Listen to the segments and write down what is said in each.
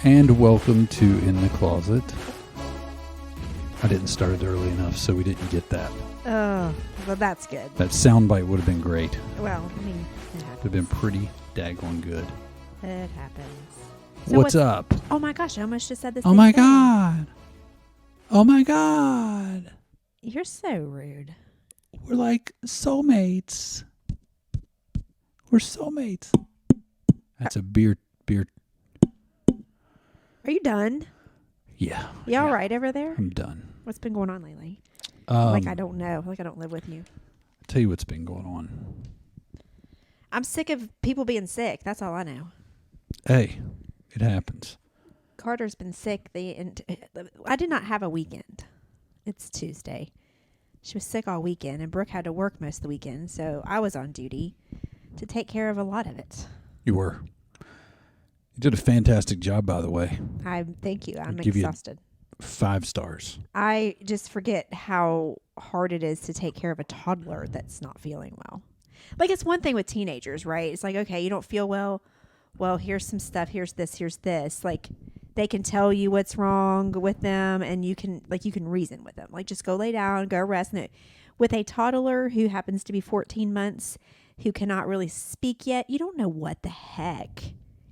And welcome to In the Closet. I didn't start it early enough, so we didn't get that. Oh, well, that's good. That soundbite would have been great. Well, I mean, it happens. Would have been pretty daggone good. It happens. So What's up? Oh my gosh, I almost just said the same Oh my thing. God. Oh my God. You're so rude. We're like soulmates. We're soulmates. That's a beer. Are you done? Yeah. You all right over there? I'm done. What's been going on lately? Like I don't know. Like I don't live with you. I'll tell you what's been going on. I'm sick of people being sick. That's all I know. Hey, it happens. Carter's been sick. I did not have a weekend. It's Tuesday. She was sick all weekend, and Brooke had to work most of the weekend, so I was on duty to take care of a lot of it. You were. You did a fantastic job, by the way. Thank you. I'm give exhausted. You 5 stars. I just forget how hard it is to take care of a toddler that's not feeling well. Like, it's one thing with teenagers, right? It's like, okay, you don't feel well. Well, here's some stuff. Here's this. Like, they can tell you what's wrong with them, and you can reason with them. Like, just go lay down, go rest. With a toddler who happens to be 14 months, who cannot really speak yet, you don't know what the heck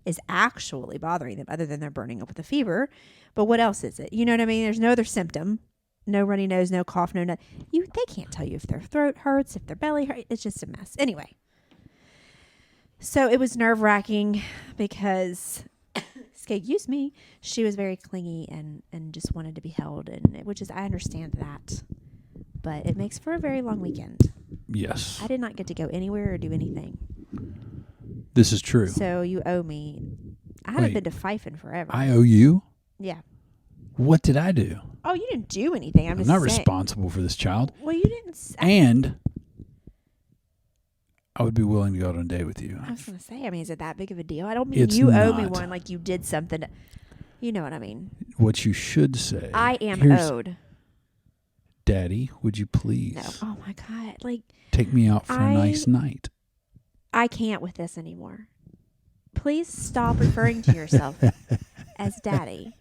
is actually bothering them other than they're burning up with a fever. But what else is it? You know what I mean? There's no other symptom. No runny nose, no cough, no nothing. They can't tell you if their throat hurts, if their belly hurts. It's just a mess. Anyway. So it was nerve-wracking because, excuse me, she was very clingy and just wanted to be held, I understand that. But it makes for a very long weekend. Yes. I did not get to go anywhere or do anything. This is true. So you owe me. I haven't been to Fife in forever. I owe you? Yeah. What did I do? Oh, you didn't do anything. I'm just not saying. Responsible for this child. Well, you didn't. And I would be willing to go out on a date with you. I was going to say, is it that big of a deal? I don't mean It's you owe not. me one like you did something. You know what I mean. What you should say. I am owed. Daddy, would you please? No. Oh, my God. Like, take me out for a nice night. I can't with this anymore. Please stop referring to yourself as daddy.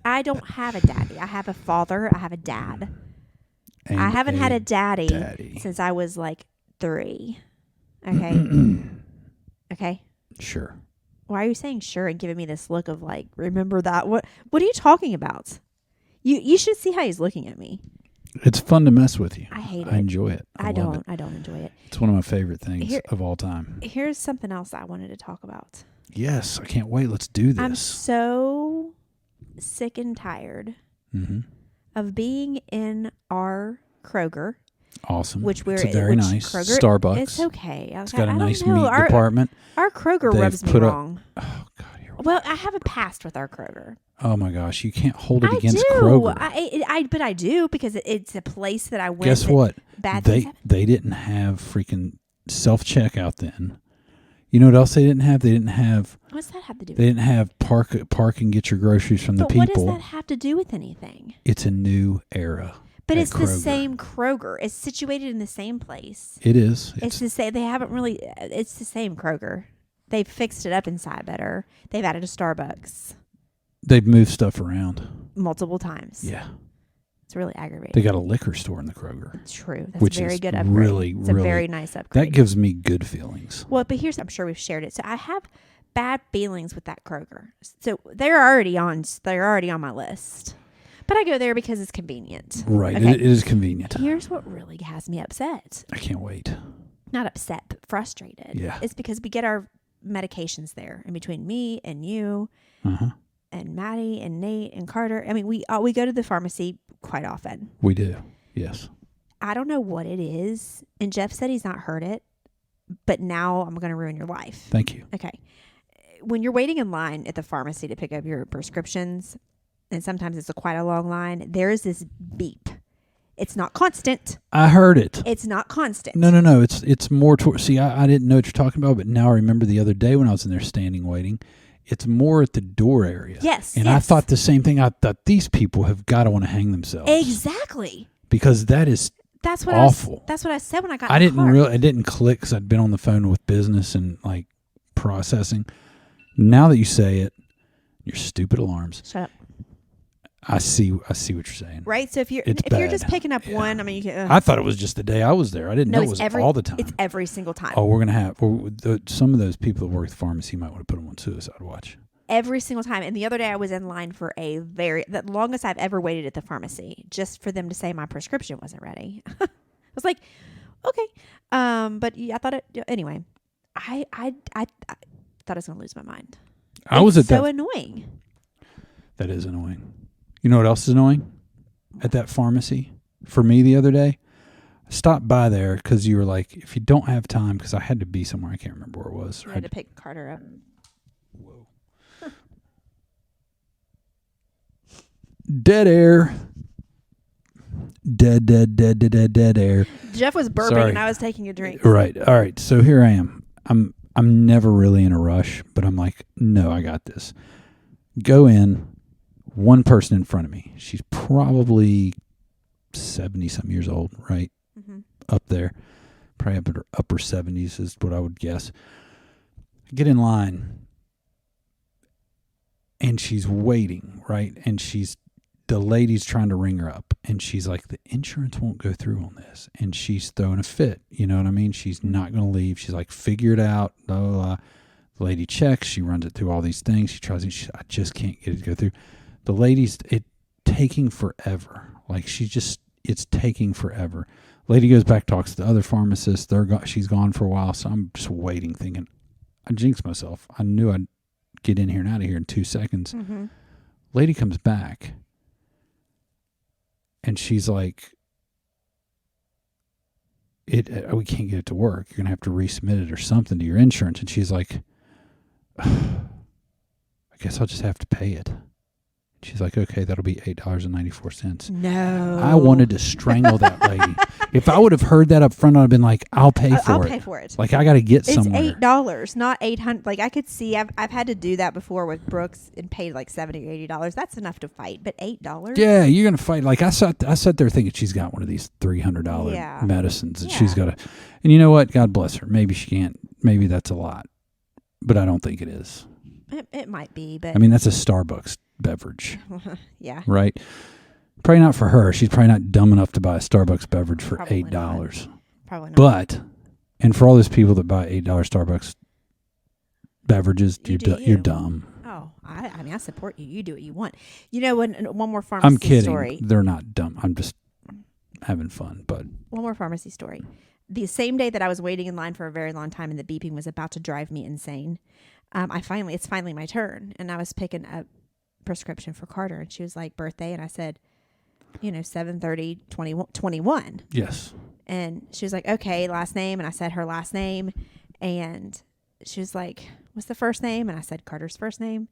I don't have a daddy. I have a father. I have a dad. And I haven't had a daddy since I was like 3. Okay? Okay? Sure. Why are you saying sure and giving me this look of like, remember that? What are you talking about? You should see how he's looking at me. It's fun to mess with you. I hate it. I enjoy it. I don't enjoy it. It's one of my favorite things of all time. Here's something else I wanted to talk about. Yes, I can't wait. Let's do this. I'm so sick and tired of being in our Kroger. Awesome. It's very nice. Kroger, Starbucks. It's okay. It's got a nice meat department. Our Kroger rubs me wrong. Oh, God. Well, I have a past with our Kroger. Oh, my gosh. You can't hold it against Kroger. But I do because it's a place that I went. Guess what? They didn't have freaking self-checkout then. You know what else they didn't have? They didn't have... What's that have to do with They didn't have park and get your groceries from the people. But what does that have to do with anything? It's a new era. But it's Kroger. the same Kroger. It's situated in the same place. It is. It's the same. They haven't really... It's the same Kroger. They've fixed it up inside better. They've added a Starbucks. They've moved stuff around. Multiple times. Yeah. It's really aggravating. They got a liquor store in the Kroger. It's true. That's which a very is good upgrade. Really, it's a very nice upgrade. That gives me good feelings. Well, but I'm sure we've shared it. So I have bad feelings with that Kroger. So they're already on my list. But I go there because it's convenient. Right. Okay. It is convenient. Here's what really has me upset. I can't wait. Not upset, but frustrated. Yeah. It's because we get our medications there. And between me and you and Maddie and Nate and Carter, we go to the pharmacy quite often. We do. Yes. I don't know what it is. And Jeff said he's not heard it. But now I'm going to ruin your life. Thank you. Okay. When you're waiting in line at the pharmacy to pick up your prescriptions, and sometimes it's quite a long line, there is this beep. It's not constant. I heard it. It's not constant. No. It's more towards... See, I didn't know what you're talking about, but now I remember the other day when I was in there standing waiting, it's more at the door area. Yes. And I thought the same thing. I thought these people have got to want to hang themselves. Exactly. Because that's what awful. That's what I said when I got I in the didn't car. really... It didn't click because I'd been on the phone with business and like processing. Now that you say it, Your stupid alarms. Shut up. I see what you're saying. Right? So if you're It's just picking up one, I mean, you can. I thought it was just the day I was there. I didn't know it was all the time. It's every single time. Oh, we're gonna have some of those people that work at the pharmacy might want to put them on suicide watch. Every single time. And the other day I was in line for the longest I've ever waited at the pharmacy just for them to say my prescription wasn't ready. I was like, okay. But yeah, I thought anyway, I thought I was going to lose my mind. It's so annoying. That is annoying. You know what else is annoying? At that pharmacy for me the other day, I stopped by there because you were like, if you don't have time, because I had to be somewhere. I can't remember where it was. I had to pick Carter up. Whoa. Dead air. Dead air. Jeff was burping and I was taking a drink. Right. All right. So here I am. I'm never really in a rush, but I'm like, no, I got this. Go in. One person in front of me. She's probably 70-something years old, right? Mm-hmm. Up there. Probably up in her upper 70s is what I would guess. I get in line, and she's waiting, right? And the lady's trying to ring her up, and she's like, the insurance won't go through on this. And she's throwing a fit. You know what I mean? She's not going to leave. She's like, figure it out. Blah, blah, blah. The lady checks. She runs it through all these things. She tries it. I just can't get it to go through. The lady's taking forever. Like it's taking forever. Lady goes back, talks to the other pharmacist. She's gone for a while, so I'm just waiting, thinking, I jinxed myself. I knew I'd get in here and out of here in 2 seconds. Mm-hmm. Lady comes back, and she's like, we can't get it to work. You're gonna have to resubmit it or something to your insurance. And she's like, I guess I'll just have to pay it. She's like, okay, that'll be $8.94. No. I wanted to strangle that lady. If I would have heard that up front, I'd have been like, I'll pay for it. I'll pay for it. Like, I got to get somewhere. It's $8, not $800. Like, I could see, I've had to do that before with Brooks and paid like $70 or $80. That's enough to fight. But $8? Yeah, you're going to fight. Like, I sat there thinking she's got one of these $300 medicines that she's got to. And you know what? God bless her. Maybe she can't. Maybe that's a lot. But I don't think it is. It might be, but. I mean, that's a Starbucks beverage. Yeah. Right? Probably not for her. She's probably not dumb enough to buy a Starbucks beverage for $8. Probably not. But, and for all those people that buy $8 Starbucks beverages, you're dumb. Oh, I mean, I support you. You do what you want. You know, one more pharmacy story. I'm kidding. They're not dumb. I'm just having fun. But one more pharmacy story. The same day that I was waiting in line for a very long time and the beeping was about to drive me insane, it's finally my turn, and I was picking up prescription for Carter, and she was like, birthday, and I said, 7/30/21. Yes. And she was like, okay, last name, and I said her last name, and she was like, what's the first name? And I said Carter's first name.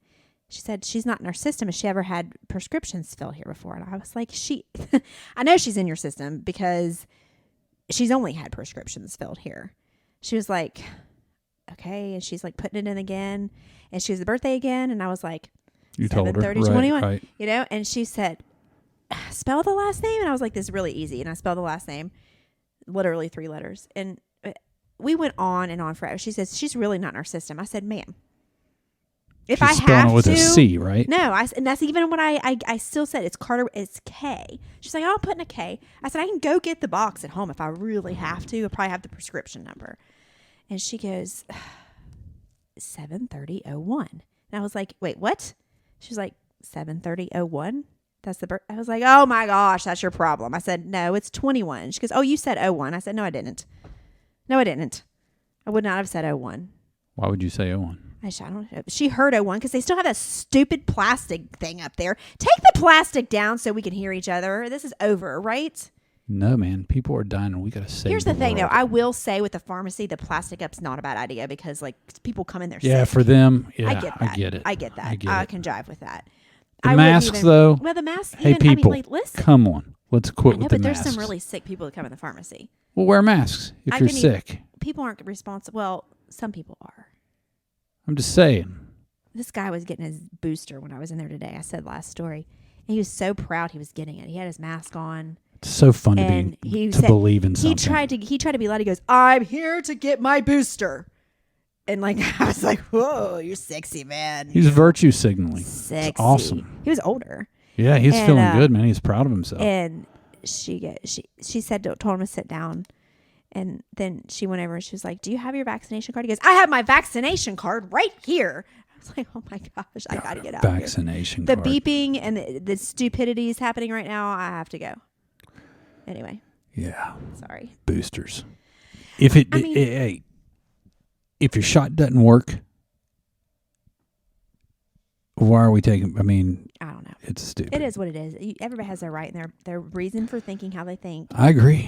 She said she's not in our system. Has she ever had prescriptions filled here before? And I was like, I know she's in your system because she's only had prescriptions filled here. She was like, okay, and she's like putting it in again, and she was the birthday again, and I was like, you told her, 7/30/21, right. and she said, spell the last name, and I was like, this is really easy, and I spelled the last name, literally 3 letters, and we went on and on forever. She says she's really not in our system. I said, ma'am, if she's I have spelling it with to, a C, right? No, and that's even when I still said it's Carter, it's K. She's like, I'll put in a K. I said, I can go get the box at home if I really have to. I'll probably have the prescription number. And she goes, 7/30/01. And I was like, wait, what? She was like, 7/30/01. That's the birth. I was like, oh my gosh, that's your problem. I said, no, it's 21. She goes, oh, you said 01. I said, no, I didn't. I would not have said 01. Why would you say 01? I don't know. She heard 01 because they still have that stupid plastic thing up there. Take the plastic down so we can hear each other. This is over, right? No, man. People are dying, and we got to save. Here's the thing, world. though. I will say with the pharmacy, the plastic up's not a bad idea because, like, people come in there. Yeah, sick. For them. Yeah, I get that. I get it. I can jive with that. The masks, though. Well, the masks. Hey, people, listen. come on. Let's quit with the but masks. there's some really sick people that come in the pharmacy. Well, wear masks if you're sick. People aren't responsible. Well, some people are. I'm just saying. This guy was getting his booster when I was in there today. I said last story. And he was so proud he was getting it. He had his mask on. It's so fun to believe in something. He tried to be loud. He goes, I'm here to get my booster. And like I was like, whoa, you're sexy, man. He's virtue signaling. Sexy. It's awesome. He was older. Yeah, he's feeling good, man. He's proud of himself. And she said, told him to sit down. And then she went over and she was like, do you have your vaccination card? He goes, I have my vaccination card right here. I was like, oh my gosh, I got to get out of here. Vaccination The card. beeping and the stupidities happening right now. I have to go. Anyway. Yeah. Sorry. Boosters. If if your shot doesn't work, why are we taking? I mean, I don't know. it's stupid. It is what it is. Everybody has their right and their reason for thinking how they think. I agree,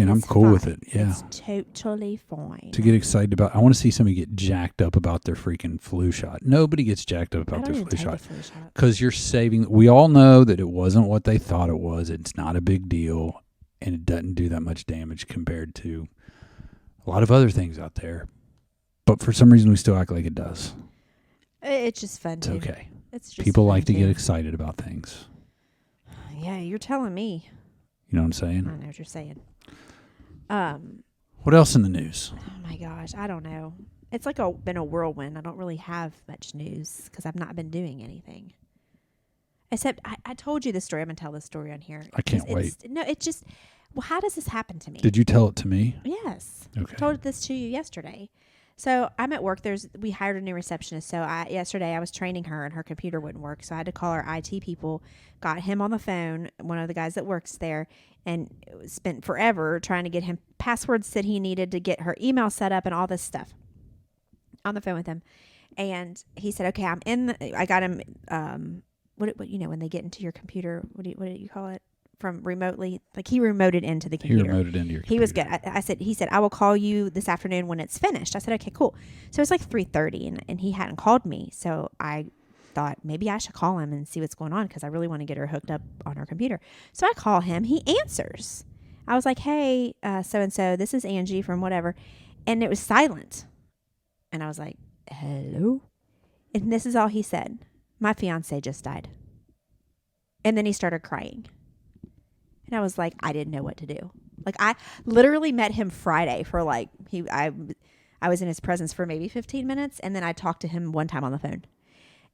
and I'm cool with it. Yeah, it's totally fine. To get excited about, I want to see somebody get jacked up about their freaking flu shot. Nobody gets jacked up about their flu shot because you're saving. We all know that it wasn't what they thought it was. It's not a big deal, and it doesn't do that much damage compared to a lot of other things out there. But for some reason, we still act like it does. It's just fun. It's okay. It's just people like to get excited about things. Yeah, you're telling me. You know what I'm saying? I know what you're saying. What else in the news? Oh my gosh, I don't know. It's like been a whirlwind. I don't really have much news because I've not been doing anything. Except I told you this story. I'm gonna tell this story on here. I can't wait. It's just. Well, how does this happen to me? Did you tell it to me? Yes. Okay. I told this to you yesterday. So I'm at work. We hired a new receptionist. So yesterday I was training her and her computer wouldn't work. So I had to call our IT people, got him on the phone, one of the guys that works there, and spent forever trying to get him passwords that he needed to get her email set up and all this stuff on the phone with him. And he said, okay, I got him, what when they get into your computer, what do you call it? From remotely, like he remoted into the computer. He remoted into your computer. He was good. He said, I will call you this afternoon when it's finished. I said, okay, cool. So it's like 3:30 and he hadn't called me. So I thought maybe I should call him and see what's going on because I really want to get her hooked up on her computer. So I call him. He answers. I was like, hey, so-and-so, this is Angie from whatever. And it was silent. And I was like, hello? And this is all he said. My fiance just died. And then he started crying. And I was like, I didn't know what to do. Like I literally met him Friday for I was in his presence for maybe 15 minutes. And then I talked to him one time on the phone.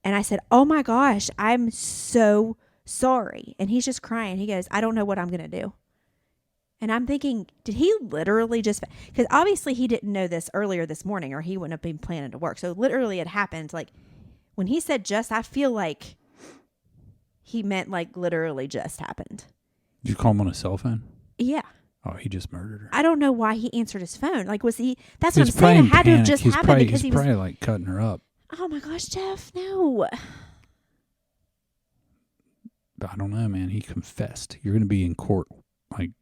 And I said, oh my gosh, I'm so sorry. And he's just crying. He goes, I don't know what I'm going to do. And I'm thinking, did he literally just, because obviously he didn't know this earlier this morning or he wouldn't have been planning to work. So literally it happened. Like when he said just, I feel like he meant like literally just happened. Did you call him on a cell phone? Yeah. Oh, he just murdered her. I don't know why he answered his phone. Like, was he? That's what I'm saying. It had to have just happened because he was probably like cutting her up. Oh my gosh, Jeff, no. I don't know, man. He confessed. You're going to be in court. Like,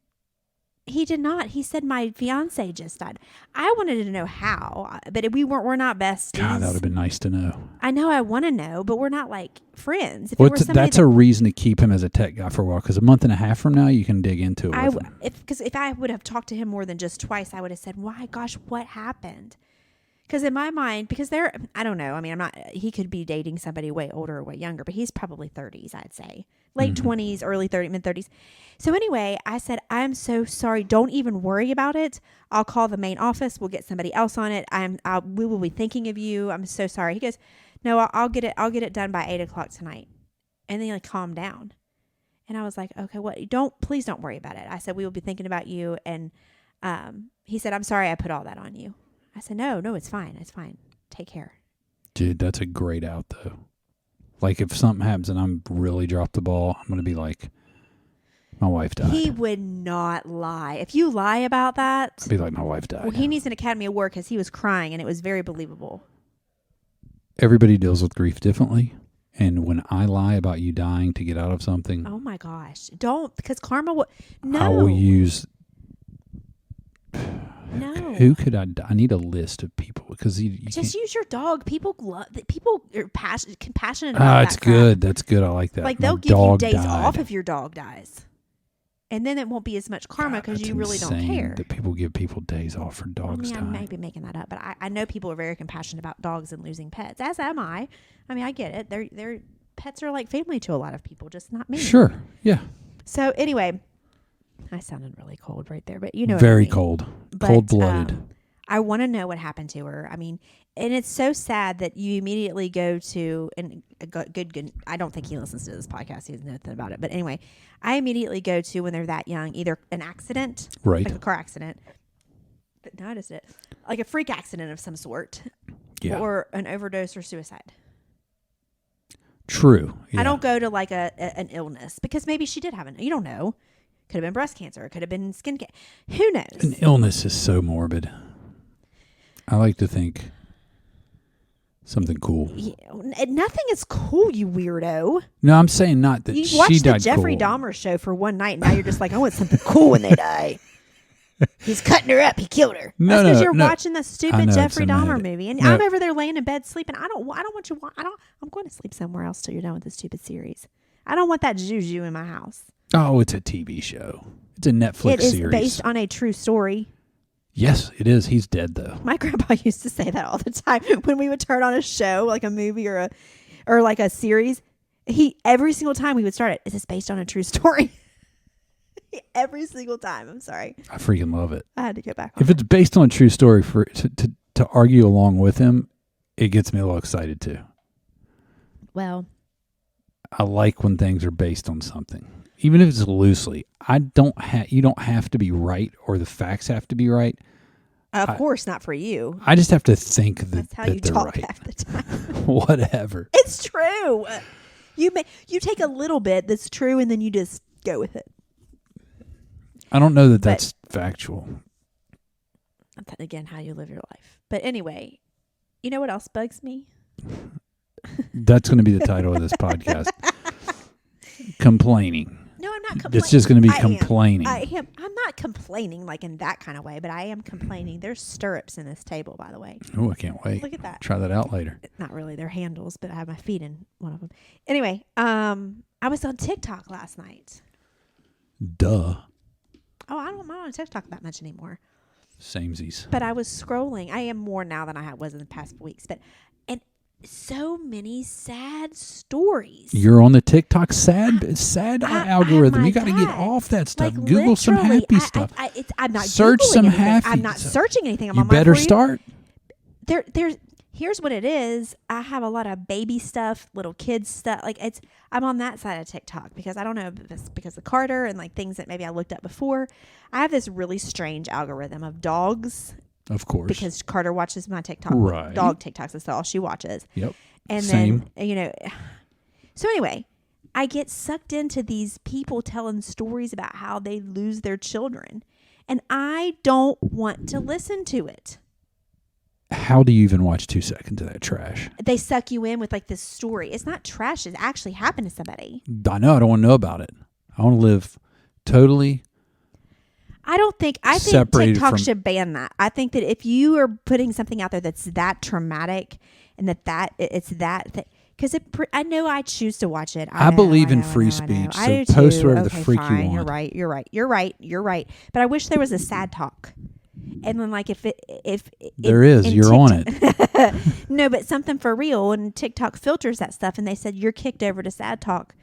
he did not. He said my fiance just died. I wanted to know how, but we're not besties. God, that would have been nice to know. I know. I want to know, but we're not like friends. If that's a reason to keep him as a tech guy for a while. Because a month and a half from now, you can dig into it. If I would have talked to him more than just twice, I would have said, "Why, gosh, what happened?" Because in my mind, I don't know. I mean, he could be dating somebody way older or way younger, but he's probably 30s, I'd say. Late 20s, early 30s, mid 30s. So anyway, I said, I'm so sorry. Don't even worry about it. I'll call the main office. We'll get somebody else on it. We will be thinking of you. I'm so sorry. He goes, no, I'll get it done by 8:00 tonight. And then he calmed down. And I was like, okay, please don't worry about it. I said, we will be thinking about you. And he said, I'm sorry I put all that on you. I said, no, it's fine. It's fine. Take care. Dude, that's a great out, though. Like, if something happens and I'm really dropped the ball, I'm going to be like, my wife died. He would not lie. If you lie about that... I'd be like, my wife died. Well, he needs an Academy Award because he was crying and it was very believable. Everybody deals with grief differently. And when I lie about you dying to get out of something... Oh, my gosh. Don't, because karma will... No. I will use... No. Who could I need a list of people because you just use your dog. People are compassionate about it's good. That's good. I like that. Like they'll give you days off if your dog dies, and then it won't be as much karma because you really don't care. That people give people days off for dogs dying. I might be making that up, but I know people are very compassionate about dogs and losing pets. As am I. I mean, I get it. Their pets are like family to a lot of people, just not me. Sure. Yeah. So anyway. I sounded really cold right there, but you know very what I mean. cold, cold-blooded. I want to know what happened to her. I mean, and it's so sad that you immediately go to, and good. I don't think he listens to this podcast. He doesn't know nothing about it. But anyway, I immediately go to when they're that young, either an accident, Right. like a car accident. But notice it, like a freak accident of some sort, or an overdose or suicide. True. Yeah. I don't go to like an illness because maybe she did have you don't know. Could have been breast cancer. It could have been skin cancer. Who knows? An illness is so morbid. I like to think something cool. Yeah, nothing is cool, you weirdo. No, I'm saying not that You she watched the died Jeffrey cool. Dahmer show for one night, and now you're just like, I want something cool when they die. He's cutting her up. He killed her. No, That's because no, you're no. watching the I stupid know, Jeffrey it's a Dahmer minute. movie, and No. I'm over there laying in bed sleeping. I don't want you. I'm going to sleep somewhere else till you're done with this stupid series. I don't want that juju in my house. Oh, it's a TV show. It's a Netflix It is series. based on a true story. Yes, it is. He's dead though. My grandpa used to say that all the time when we would turn on a show, like a movie or like a series. Every single time we would start it, is this based on a true story? Every single time. I'm sorry. I freaking love it. I had to get back on If it's based on a true story, to argue along with him, it gets me a little excited too. Well, I like when things are based on something, even if it's loosely. You don't have to be right, or the facts have to be right. of course not for you. I just have to think That's how that you they're talk right. half the time. Whatever. It's true. You take a little bit that's true and then you just go with it. I don't know that that's factual. Again, how you live your life. But anyway, you know what else bugs me? That's going to be the title of this podcast. Complaining. No, I'm not complaining. It's just going to be complaining. I'm not complaining like in that kind of way, but I am complaining. There's stirrups in this table, by the way. Oh, I can't wait. Look at that. Try that out later. Not really. They're handles, but I have my feet in one of them. Anyway, I was on TikTok last night. Duh. Oh, I'm not on TikTok that much anymore. Samesies. But I was scrolling. I am more now than I was in the past weeks. And so many sad stories. You're on the TikTok sad algorithm. my You got to get God. off that stuff. Like, Google some literally, happy stuff. I'm not Search Googling some anything. happy I'm not stuff. searching anything. I'm You on my better For You. start. Here's what it is. I have a lot of baby stuff, little kids stuff. I'm on that side of TikTok because I don't know if it's because of Carter and like things that maybe I looked up before. I have this really strange algorithm of dogs. Of course. Because Carter watches my TikTok. Right. Dog TikToks. That's all she watches. Yep. And Same. then, so anyway, I get sucked into these people telling stories about how they lose their children. And I don't want to listen to it. How do you even watch 2 seconds of that trash? They suck you in with like this story. It's not trash. It actually happened to somebody. I know. I don't want to know about it. I want to live totally. I think Separated TikTok from- should ban that. I think that if you are putting something out there that's that traumatic and it's that thing, because I know I choose to watch it. I believe in free speech, so post whatever the freak you want. You're right. But I wish there was a sad talk. And then, like, if there is, you're on it. No, but something for real. And TikTok filters that stuff, and they said you're kicked over to sad talk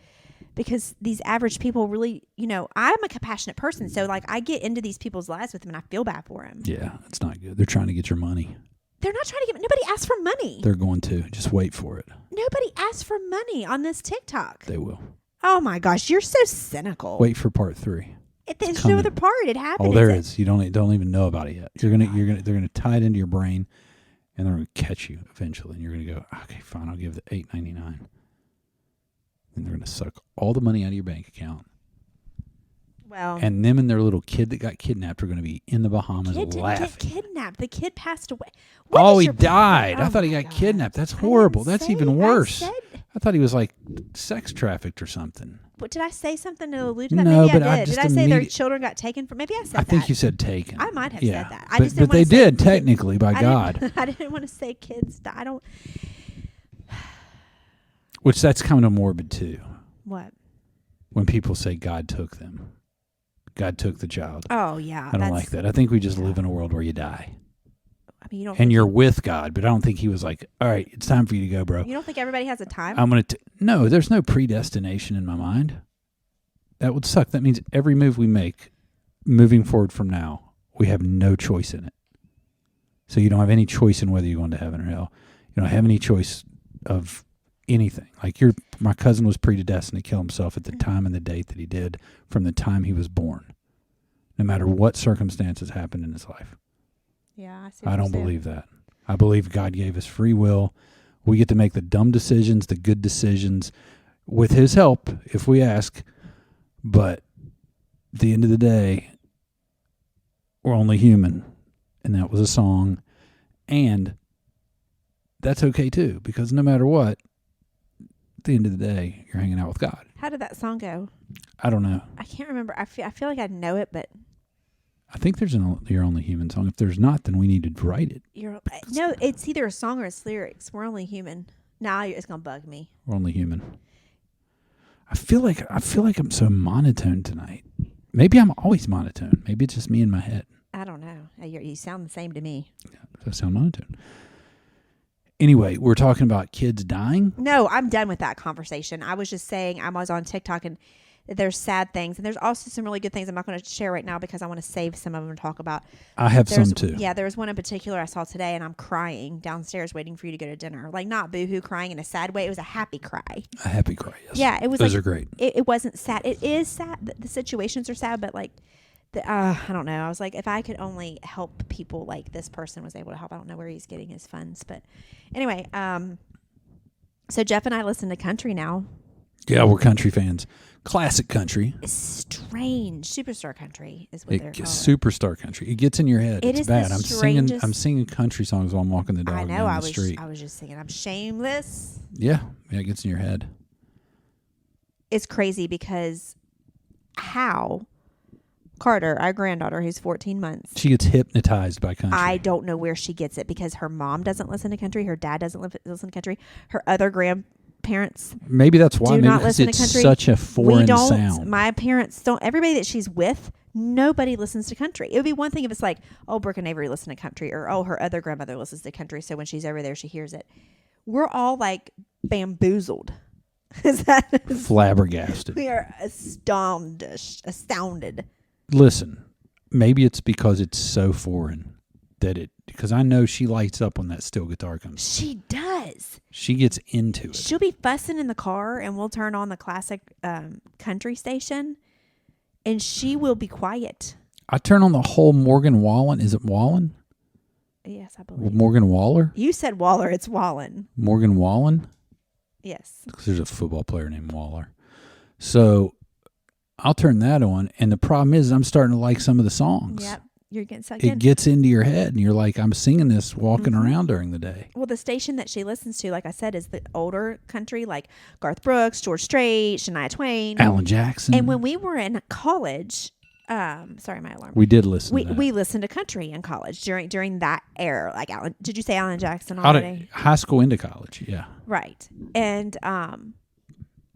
because these average people really, I'm a compassionate person, so like I get into these people's lives with them, and I feel bad for them. Yeah, it's not good. They're trying to get your money. They're not trying to get. Nobody asks for money. They're going to just wait for it. Nobody asks for money on this TikTok. They will. Oh my gosh, you're so cynical. Wait for part 3. There's no other part. It happened. Oh, there is. You don't even know about it yet. They're gonna tie it into your brain, and they're gonna catch you eventually. And you're gonna go, okay, fine, I'll give the $8.99. And they're gonna suck all the money out of your bank account. Well, And them and their little kid that got kidnapped are gonna be in the Bahamas kid didn't laughing. get kidnapped. The kid passed away. He died. I thought he got kidnapped. That's horrible. That's even worse. I thought he was like sex trafficked or something. What, did I say something to allude to that? No, Maybe but I I did. just Did I say their children got taken from? Maybe I said that. I think you said taken. I might have Yeah. said that. I But just didn't they want to say did technically, by God. I didn't want to say kids. I don't. Which that's kind of morbid too. What? When people say God took them. God took the child. Oh yeah. I don't like that. I think we just live in a world where you die. I mean, you don't. And you're with God, but I don't think he was like, all right, it's time for you to go, bro. You don't think everybody has a time? I'm going to... No, there's no predestination in my mind. That would suck. That means every move we make, moving forward from now, we have no choice in it. So you don't have any choice in whether you're going to heaven or hell. You don't have any choice of anything. Like my cousin was predestined to kill himself at the time and the date that he did from the time he was born, no matter what circumstances happened in his life. Yeah, I don't believe that. I believe God gave us free will. We get to make the dumb decisions, the good decisions, with his help, if we ask. But at the end of the day, we're only human. And that was a song. And that's okay too, because no matter what, at the end of the day, you're hanging out with God. How did that song go? I don't know. I can't remember. I feel like I know it, but I think there's an You're Only Human song. If there's not, then we need to write it. no, it's either a song or it's lyrics. We're only human. Now it's gonna bug me. We're only human. I feel like I'm so monotone tonight. Maybe I'm always monotone. Maybe it's just me in my head. I don't know. You sound the same to me. Yeah, does that sound monotone? Anyway, we're talking about kids dying. No, I'm done with that conversation. I was just saying I was on TikTok and there's sad things and there's also some really good things I'm not going to share right now because I want to save some of them to talk about. I have some too. Yeah, there was one in particular I saw today and I'm crying downstairs waiting for you to go to dinner. Like not boohoo crying in a sad way. It was a happy cry. A happy cry, yes. Yeah, it was. Those like, are great. It wasn't sad. It is sad. The situations are sad, but like, I don't know. I was like, if I could only help people like this person was able to help. I don't know where he's getting his funds, but anyway. So Jeff and I listen to country now. Yeah, we're country fans. Classic country. Strange superstar country is what they're called. Superstar country. It gets in your head. It it's is bad. The I'm singing country songs while I'm walking the dog I know. down the street. I was just singing. I'm shameless. Yeah, it gets in your head. It's crazy because how Carter, our granddaughter, who's 14 months, she gets hypnotized by country. I don't know where she gets it because her mom doesn't listen to country. Her dad doesn't listen to country. Her other grandparents maybe that's why. do Maybe not listen it's to country. Such a foreign we don't. sound. My parents don't. Everybody that she's with, nobody listens to country. It would be one thing if it's like, oh, Brooke and Avery listen to country, or oh, her other grandmother listens to country, so when she's over there, she hears it. We're all like bamboozled. Is that flabbergasted? We are astounded. Listen, maybe it's because it's so foreign because I know she lights up when that steel guitar comes. She does. She gets into it. She'll be fussing in the car and we'll turn on the classic country station and she will be quiet. I turn on the whole Morgan Wallen. Is it Wallen? Yes, I believe. Morgan Waller? You said Waller. It's Wallen. Morgan Wallen? Yes. Because there's a football player named Waller. So I'll turn that on, and the problem is I'm starting to like some of the songs. Yep, you're getting sucked in. It gets into your head, and you're like, I'm singing this walking around during the day. Well, the station that she listens to, like I said, is the older country, like Garth Brooks, George Strait, Shania Twain. Alan Jackson. And when we were in college, sorry, my alarm. We did listen to that. We listened to country in college during that era. Like Alan, did you say Alan Jackson already? High school into college, yeah. Right. And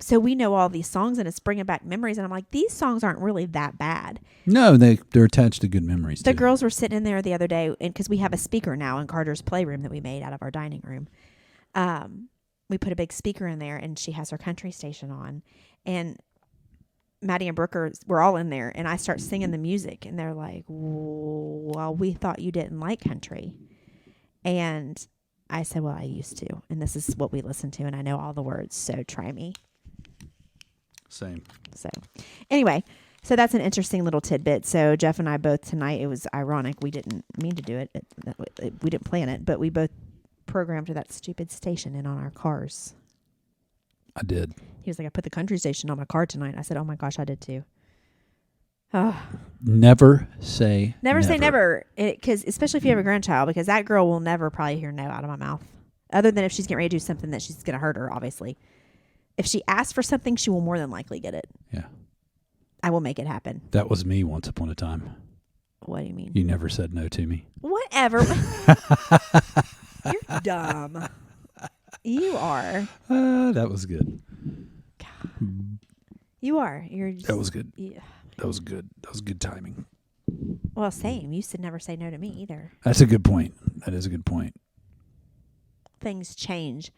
so we know all these songs and it's bringing back memories. And I'm like, these songs aren't really that bad. No, they're attached to good memories. The girls were sitting in there the other day, and because we have a speaker now in Carter's playroom that we made out of our dining room. We put a big speaker in there, and she has her country station on. And Maddie and Brooke we're all in there, and I start singing the music, and they're like, well, we thought you didn't like country. And I said, well, I used to, and this is what we listen to, and I know all the words, so try me. Same. So anyway, so that's an interesting little tidbit. So Jeff and I both tonight, it was ironic. We didn't mean to do it. We didn't plan it, but we both programmed to that stupid station in on our cars. I did. He was like, I put the country station on my car tonight. I said, oh my gosh, I did too. Oh. Never say never. Say never. Because especially if you have a grandchild, because that girl will never probably hear no out of my mouth. Other than if she's getting ready to do something that she's going to hurt her, obviously. If she asks for something, she will more than likely get it. Yeah. I will make it happen. That was me once upon a time. What do you mean? You never said no to me. Whatever. You're dumb. You are. That was good. God. You are. You're just, that was good. Yeah. That was good. That was good timing. Well, same. You said never say no to me either. That's a good point. That is a good point. Things change.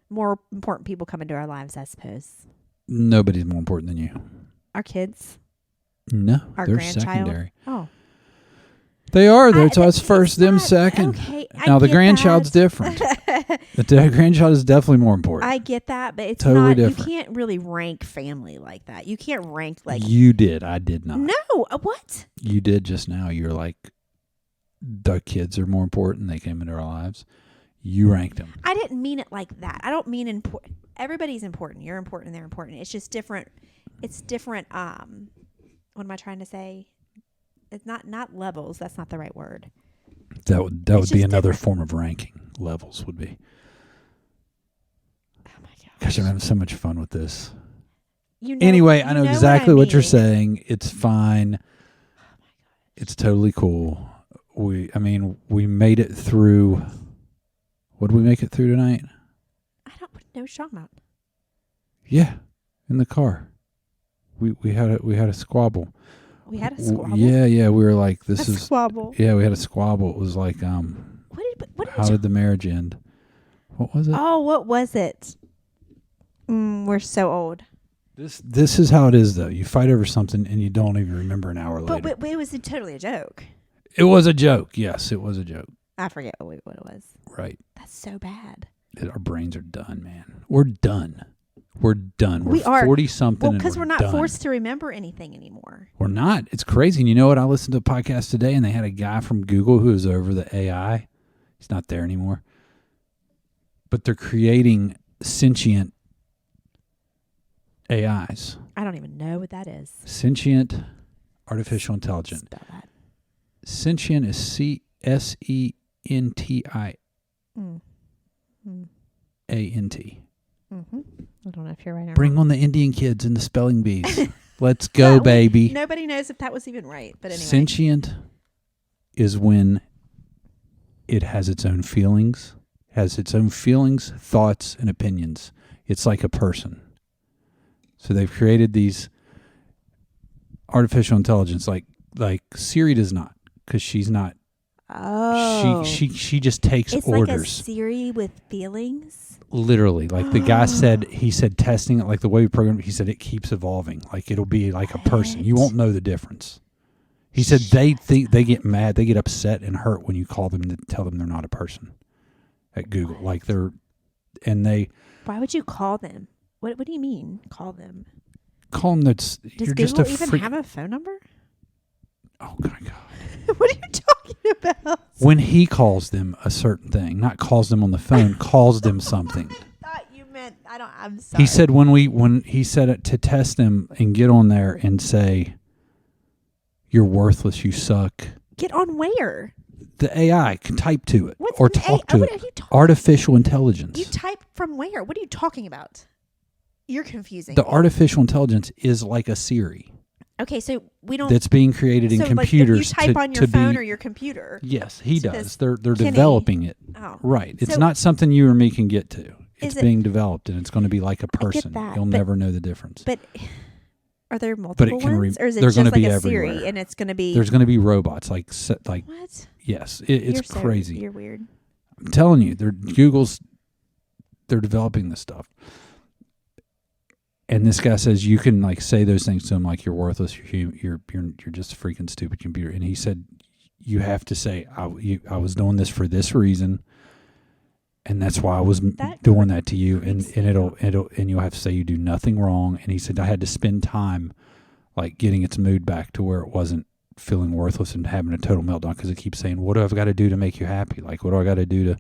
More important people come into our lives, I suppose. Nobody's more important than you. Our kids? No, our they're grandchild? secondary. Oh. They are. That's us first, them second. Okay, now the grandchild's different. The grandchild is definitely more important. I get that, but it's totally not. different. You can't really rank family like that. You can't rank like you did. I did not. No, what? You did just now. You're like the kids are more important. They came into our lives. You ranked them. I didn't mean it like that. I don't mean important. Everybody's important. You're important. They're important. It's just different. It's different. What am I trying to say? It's not levels. That's not the right word. That would be another form of ranking. Levels would be. Oh my gosh. Gosh, I'm having so much fun with this. Anyway, I know exactly what you're saying. It's fine. Oh my gosh. It's totally cool. We made it through. What did we make it through tonight? I don't know what you're talking about. Yeah, in the car. We had a squabble. We had a squabble. Yeah. We were like, this is squabble. Yeah, we had a squabble. It was like, how did the marriage end? What was it? Oh, what was it? We're so old. This is how it is, though. You fight over something and you don't even remember an hour later. But it was totally a joke. It was a joke. Yes, it was a joke. I forget what it was. Right. That's so bad. Our brains are done, man. We're done. We're done. We are 40-something. Well, because we're not done. forced to remember anything anymore. We're not. It's crazy. And you know what? I listened to a podcast today, and they had a guy from Google who was over the AI. He's not there anymore. But they're creating sentient AIs. I don't even know what that is. Sentient artificial intelligence. Spell that. Sentient is CSENTIANT. Mm-hmm. I don't know if you're right or Bring not. on the Indian kids and the spelling bees. Let's go, baby. Nobody knows if that was even right, but anyway. Sentient is when it has its own feelings, thoughts, and opinions. It's like a person. So they've created these artificial intelligence like Siri does not, because she's not. Oh. She just takes it's orders. Like a Siri with feelings? Literally, like the guy said, he said testing it, like the way we program it, he said it keeps evolving. Like it'll be like a person. You won't know the difference. He said they get mad, they get upset and hurt when you call them to tell them they're not a person at Google. Like Why would you call them? What do you mean, call them? Call them Does you're Google just a even have a phone number? Oh my God. What are you talking about? When he calls them a certain thing, not calls them on the phone, calls them something. I thought you meant, I'm sorry. He said when he said it to test them and get on there and say, you're worthless, you suck. Get on where? The AI can type to it What's or an talk AI? to What it. are you talking Artificial intelligence. You type from where? What are you talking about? You're confusing The me. artificial intelligence is like a Siri. Okay, so we don't. That's being created in computers. Like if you type on your phone or your computer. Yes, he to does. They're Kenny. developing it. Oh. Right. It's So- not something you or me can get to. It's Is it- being developed, and it's going to be like a person. that, You'll but- never know the difference. But are there multiple can ones, or is it they're just gonna like be a everywhere. Siri and it's going to be? There's going to be robots like What? yes, it's You're crazy. You're weird. I'm telling you, they're developing this stuff. And this guy says you can like say those things to him like you're worthless, you're just a freaking stupid computer. And he said you have to say I was doing this for this reason, and that's why I was doing that to you. And you'll have to say you do nothing wrong. And he said I had to spend time like getting its mood back to where it wasn't feeling worthless and having a total meltdown because it keeps saying, "What do I got to do to make you happy? Like what do I got to do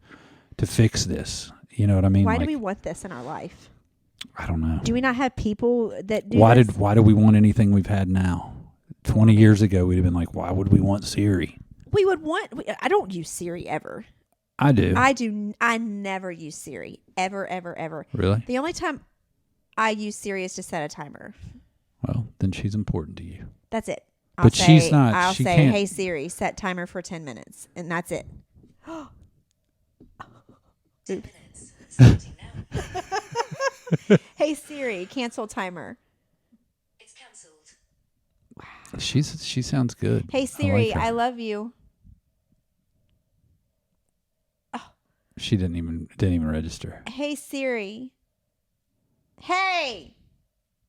to fix this?" You know what I mean? Why do we want this in our life? I don't know. Do we not have people that do Why this? do we want anything we've had now? 20 years ago, we'd have been like, why would we want Siri? We would want. I don't use Siri ever. I do. I never use Siri ever. Really? The only time I use Siri is to set a timer. Well, then she's important to you. That's it. But she's not. I'll She say, can't. "Hey Siri, set timer for 10 minutes," and that's it. 10 minutes. Starting now. Hey Siri, cancel timer. It's cancelled. She sounds good. Hey Siri, I I like her. love you. She didn't even register. Hey Siri. Hey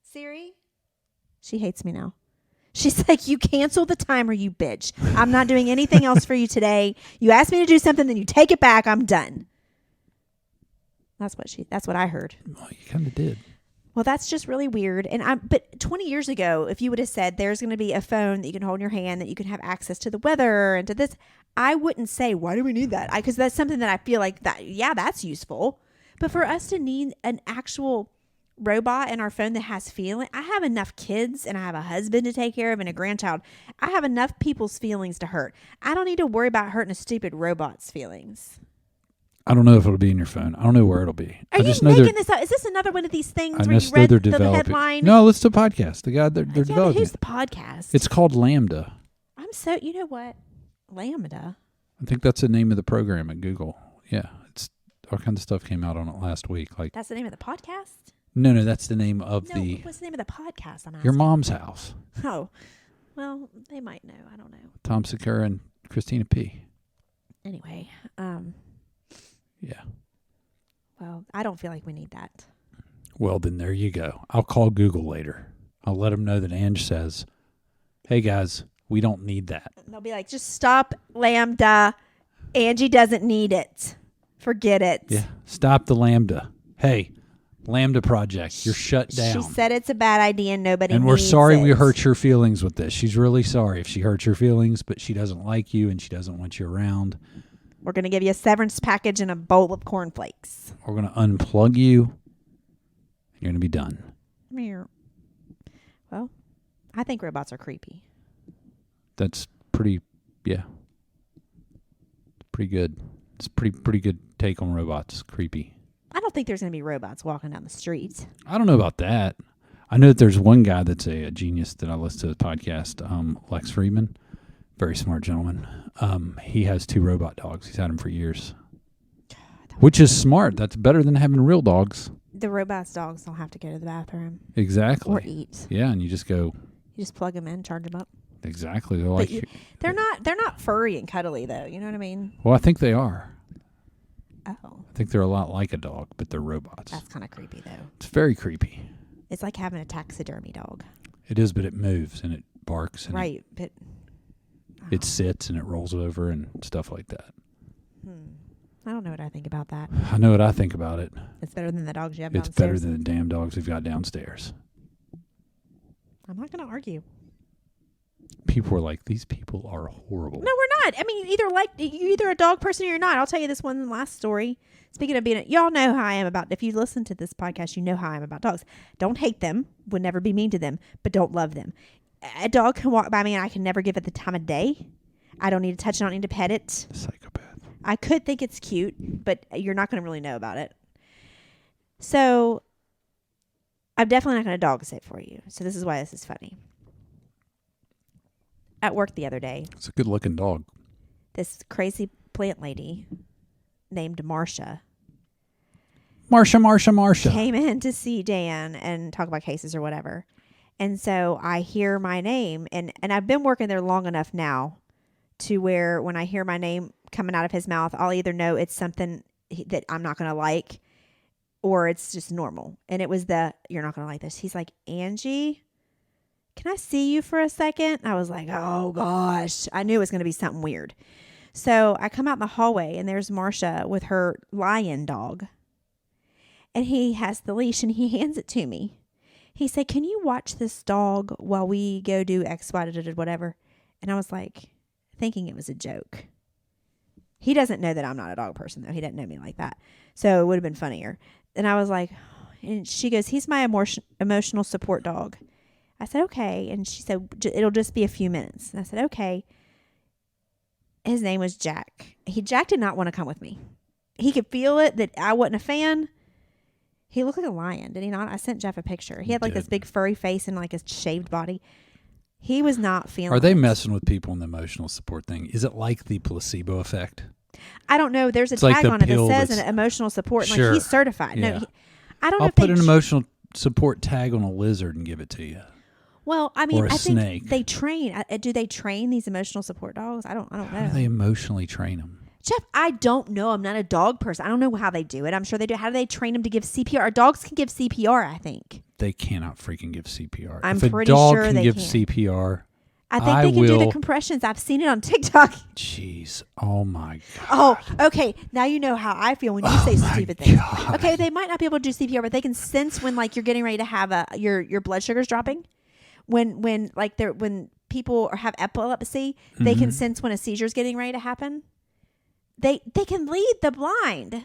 Siri. She hates me now. She's like, you cancel the timer, you bitch. I'm not doing anything else for you today. You asked me to do something, then you take it back. I'm done. That's what I heard. Well, you kind of did. Well, that's just really weird. But 20 years ago, if you would have said there's going to be a phone that you can hold in your hand, that you can have access to the weather and to this, I wouldn't say, why do we need that? Because that's something that I feel like that, yeah, that's useful. But for us to need an actual robot in our phone that has feeling, I have enough kids and I have a husband to take care of and a grandchild. I have enough people's feelings to hurt. I don't need to worry about hurting a stupid robot's feelings. I don't know if it'll be in your phone. I don't know where it'll be. Are you making this up? Is this another one of these things where you read the headline? No, listen to the podcast. The guy they're developing. Who's the podcast? It's called Lambda. You know what? Lambda. I think that's the name of the program at Google. Yeah, it's all kinds of stuff came out on it last week. Like that's the name of the podcast? No, that's the name of the. What's the name of the podcast? I'm asking. Your Mom's House. Oh, well, they might know. I don't know. Tom Segura and Christina P. Anyway, yeah. Well, I don't feel like we need that. Well, then there you go. I'll call Google later. I'll let them know that Ange says, "Hey guys, we don't need that." And they'll be like, "Just stop, Lambda. Angie doesn't need it. Forget it." Yeah, stop the Lambda. Hey, Lambda project, you're shut down. She said it's a bad idea and nobody And needs we're sorry it. we hurt your feelings with this. She's really sorry if she hurt your feelings, but she doesn't like you and she doesn't want you around. We're going to give you a severance package and a bowl of cornflakes. We're going to unplug you and you're going to be done. Well, I think robots are creepy. That's pretty good. It's a pretty good take on robots. Creepy. I don't think there's going to be robots walking down the streets. I don't know about that. I know that there's one guy that's a genius that I listen to the podcast, Lex Friedman. Very smart gentleman. He has 2 robot dogs. He's had them for years. Which is smart. That's better than having real dogs. The robots' dogs don't have to go to the bathroom. Exactly. Or eat. Yeah, and you just go. You just plug them in, charge them up. Exactly. They're like. They're not furry and cuddly though. You know what I mean? Well, I think they are. Oh. I think they're a lot like a dog, but they're robots. That's kind of creepy though. It's very creepy. It's like having a taxidermy dog. It is, but it moves and it barks and right, but it sits and it rolls over and stuff like that. I don't know what I think about that. I know what I think about it. It's better than the dogs you have It's downstairs. better than the damn dogs we've got downstairs. I'm not going to argue. People were like, these people are horrible. No, we're not. I mean, you're either a dog person or you're not. I'll tell you this one last story. Speaking of y'all know how I am about, if you listen to this podcast, you know how I am about dogs. Don't hate them, would never be mean to them, but don't love them. A dog can walk by me and I can never give it the time of day. I don't need to touch it, I don't need to pet it. Psychopath. I could think it's cute, but you're not going to really know about it. So I'm definitely not going to dog sit for you. So this is why this is funny. At work the other day, It's a good looking dog. this crazy plant lady named Marsha Marsha. came in to see Dan and talk about cases or whatever. And so I hear my name, and I've been working there long enough now to where when I hear my name coming out of his mouth, I'll either know it's something that I'm not going to like or it's just normal. And it was you're not going to like this. He's like, Angie, can I see you for a second? I was like, oh gosh, I knew it was going to be something weird. So I come out in the hallway and there's Marsha with her lion dog. And he has the leash and he hands it to me. He said, can you watch this dog while we go do X, Y, whatever? And I was like, thinking it was a joke. He doesn't know that I'm not a dog person, though. He doesn't know me like that. So it would have been funnier. And I was like, and she goes, he's my emotional support dog. I said, okay. And she said, it'll just be a few minutes. And I said, okay. His name was Jack. Jack did not want to come with me. He could feel it that I wasn't a fan. He looked like a lion, did he not? I sent Jeff a picture. He had like this big furry face and like a shaved body. He was not feeling Are they it. messing with people in the emotional support thing? Is it like the placebo effect? I don't know. There's a It's like tag the on it that pill says that's- an emotional support. And Sure. like he's certified. Yeah. No, I don't know I'll if they put an emotional support tag on a lizard and give it to you. Well, I mean, or a I think snake. they train. Do they train these emotional support dogs? I don't know. How do they emotionally train them? Jeff, I don't know. I'm not a dog person. I don't know how they do it. I'm sure they do. How do they train them to give CPR? Dogs can give CPR, I think. they cannot freaking give CPR. I'm if a pretty dog sure can they give can. CPR, I think I they can do the will- compressions. I've seen it on TikTok. jeez, oh my god. Oh, okay. Now you know how I feel when you say my stupid things. God. Okay, they might not be able to do CPR, but they can sense when like you're getting ready to have your blood sugar's dropping. When people have epilepsy, they can sense when a seizure's getting ready to happen. They can lead the blind.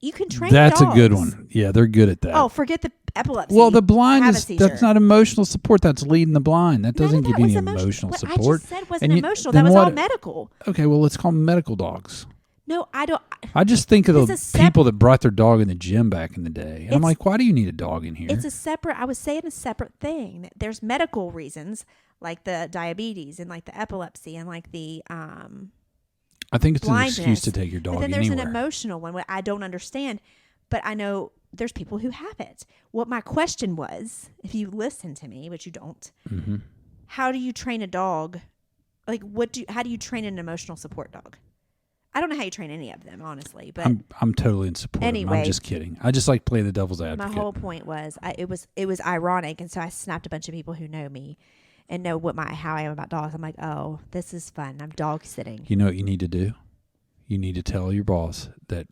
You can train That's dogs. a good one. Yeah, they're good at that. Oh, forget the epilepsy. well, the blind Have a is seizure. that's not emotional support. That's leading the blind. That doesn't None of give you that any was emotional What support. I just said wasn't And emotional. then That was all what- medical. Okay, well, let's call them medical dogs. No, I don't. I just think of It's the a sep- people that brought their dog in the gym back in the day. And I'm It's- like, why do you need a dog in here? It's a separate. I was saying a separate thing. There's medical reasons like the diabetes and like the epilepsy and like the I think it's blindness. an excuse to take your dog But then there's anywhere. an emotional one what I don't understand. But I know there's people who have it. What my question was, if you listen to me, which you don't, Mm-hmm. how do you train a dog? Like, how do you train an emotional support dog? I don't know how you train any of them, honestly. But I'm totally in support. of them. Anyway. I'm just kidding. I just like playing the devil's my advocate. whole point was, it was ironic, and so I snapped a bunch of people who know me and know how I am about dogs. I'm like, oh, this is fun. I'm dog sitting. You know what you need to do? You need to tell your boss that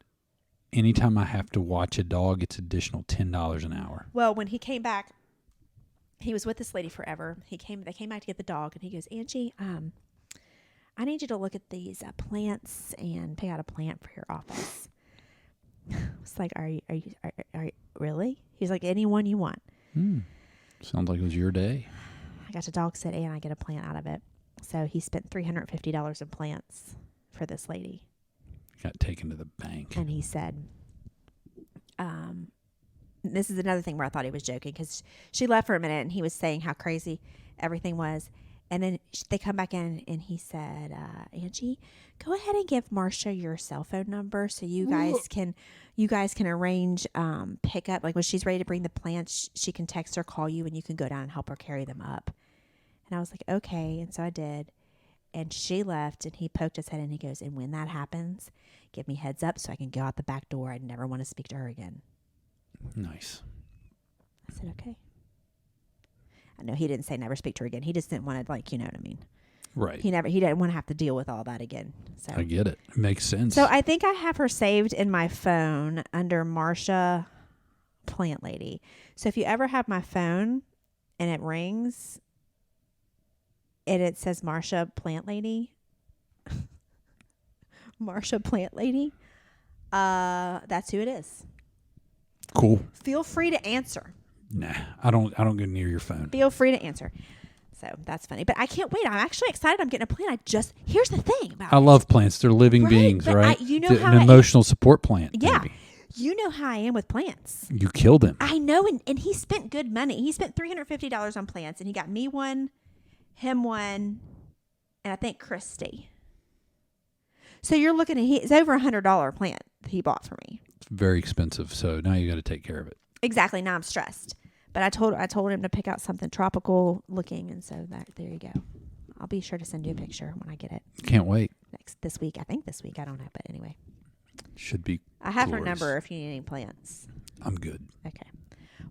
anytime I have to watch a dog, it's additional $10 an hour. Well, when he came back, he was with this lady forever. They came back to get the dog, and he goes, Angie, I need you to look at these plants and pick out a plant for your office. It's like, are you really? He's like, anyone you want. Sounds like it was your day. I got to dog sit and I get a plant out of it. So he spent $350 in plants for this lady. Got taken to the bank. And he said, this is another thing where I thought he was joking because she left for a minute and he was saying how crazy everything was. And then they come back in and he said, Angie, go ahead and give Marsha your cell phone number so you guys can arrange pickup. Like when she's ready to bring the plants, she can text or call you and you can go down and help her carry them up. And I was like, okay. And so I did. And she left and he poked his head and he goes, and when that happens, give me heads up so I can go out the back door. I never want to speak to her again. Nice. I said, okay. I know he didn't say never speak to her again. He just didn't want to, like, you know what I mean? Right. He didn't want to have to deal with all that again. So I get it. It makes sense. So I think I have her saved in my phone under Marsha Plant Lady. So if you ever have my phone and it rings and it says Marsha Plant Lady, Marsha Plant Lady, that's who it is. Cool. Feel free to answer. Nah, I don't go near your phone. Feel free to answer. So that's funny. But I can't wait. I'm actually excited. I'm getting a plant. Here's the thing about I it. love plants. They're living Right, beings, but right? you know An how emotional support plant. Yeah. Maybe. You know how I am with plants. You killed him. I know. And he spent good money. He spent $350 on plants. And he got me one, him one, and I think Christy. So you're looking at, it's over $100 plant that he bought for me. It's very expensive, so now you got to take care of it. Exactly. Now I'm stressed. But I told him to pick out something tropical looking, and so there you go. I'll be sure to send you a picture when I get it Can't wait. this week. I think this week. I don't know, but anyway. Should be. I have her glorious. number if you need any plants. I'm good. Okay.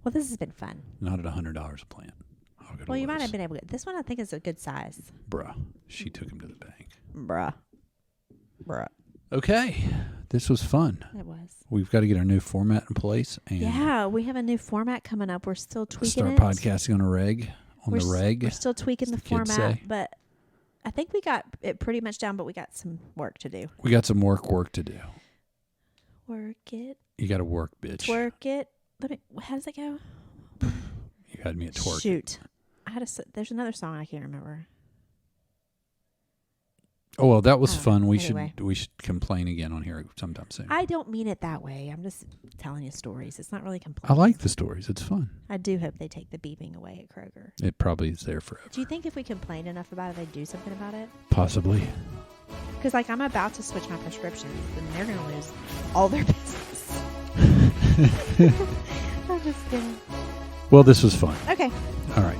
Well, this has been fun. Not at $100 a plant. I'll go to Well, you might Lowe's. have been able to. This one I think is a good size. Bruh. She took him to the bank. Bruh. Okay. This was fun. It was. We've got to get our new format in place and Yeah, we have a new format coming up. We're still tweaking start it. podcasting on the reg. We're still tweaking the as the kids format, say. but I think we got it pretty much down, but we got some work to do. We got some work to do. Work it. You got to work, bitch. Twerk it. How does it go? You had me at twerk. Shoot. There's another song I can't remember. Oh, well, that was Oh, fun. We anyway. should complain again on here sometime soon. I don't mean it that way. I'm just telling you stories. It's not really I complaining. like the stories. It's fun. I do hope they take the beeping away at Kroger. It probably is there forever. Do you think if we complain enough about it, they'd do something about it? Possibly. Because, like, I'm about to switch my prescriptions, and they're going to lose all their business. I'm just kidding. Well, this was fun. Okay. All right.